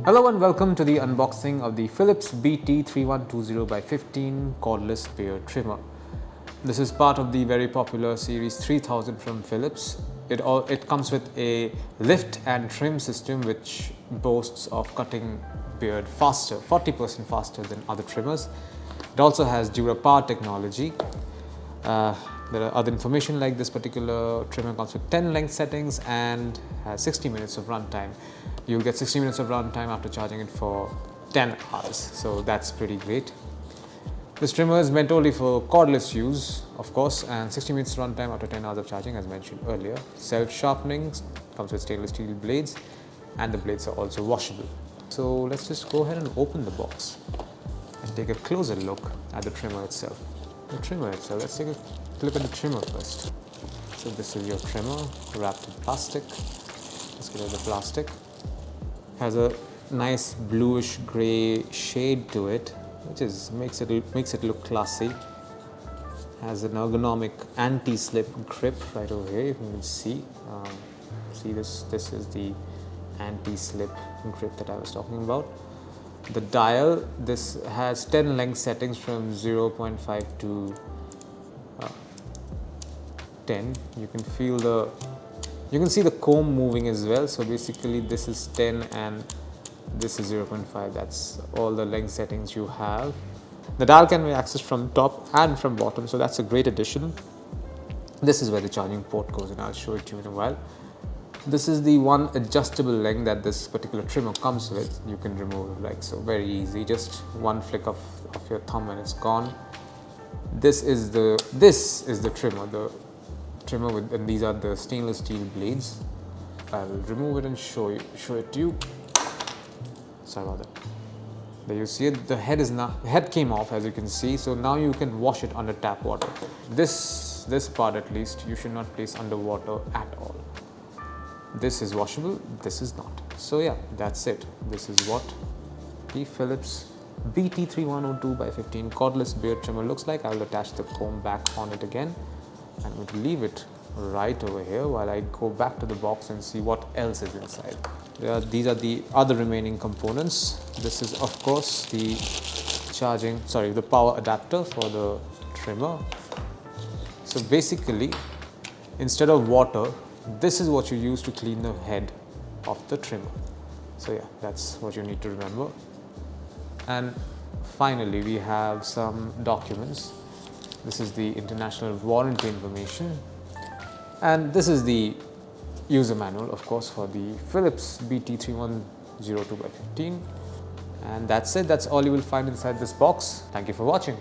Hello and welcome to the unboxing of the Philips BT3120x15 cordless beard trimmer. This is part of the very popular series 3000 from Philips. It comes with a lift and trim system which boasts of cutting beard faster, 40% faster than other trimmers. It also has DuraPower technology. There are other information like this particular trimmer comes with 10 length settings and has 60 minutes of runtime. You'll get 60 minutes of runtime after charging it for 10 hours, so that's pretty great. This trimmer is meant only for cordless use, of course, and 60 minutes runtime after 10 hours of charging, as mentioned earlier. Self-sharpening, comes with stainless steel blades, and the blades are also washable. So let's just go ahead and open the box and take a closer look at the trimmer itself. Let's take a look at the trimmer first. So this is your trimmer wrapped in plastic. Let's get out the plastic. Has a nice bluish gray shade to it, which makes it look classy. Has an ergonomic anti-slip grip right over here. You can see this is the anti-slip grip that I was talking about. The dial, this has 10 length settings from 0.5 to 10. You can see the comb moving as well. So basically this is 10 and this is 0.5. That's all the length settings you have. The dial can be accessed from top and from bottom, so that's a great addition. This is where the charging port goes, and I'll show it to you in a while. This is the one adjustable length that this particular trimmer comes with. You can remove like so, very easy, just one flick of your thumb and it's gone. This is the trimmer, and these are the stainless steel blades. I will remove it and show it to you. Sorry about that. There you see it. The head came off, as you can see. So now you can wash it under tap water. This part at least you should not place underwater at all. This is washable, this is not. So yeah, that's it. This is what the Philips BT3102x15 cordless beard trimmer looks like. I will attach the comb back on it again. I'm going to leave it right over here while I go back to the box and see what else is inside. These are the other remaining components. This is of course the power adapter for the trimmer. So basically, instead of water, this is what you use to clean the head of the trimmer. So yeah, that's what you need to remember. And finally, we have some documents. This is the international warranty information. And this is the user manual, of course, for the Philips BT3102x15. And that's it. That's all you will find inside this box. Thank you for watching.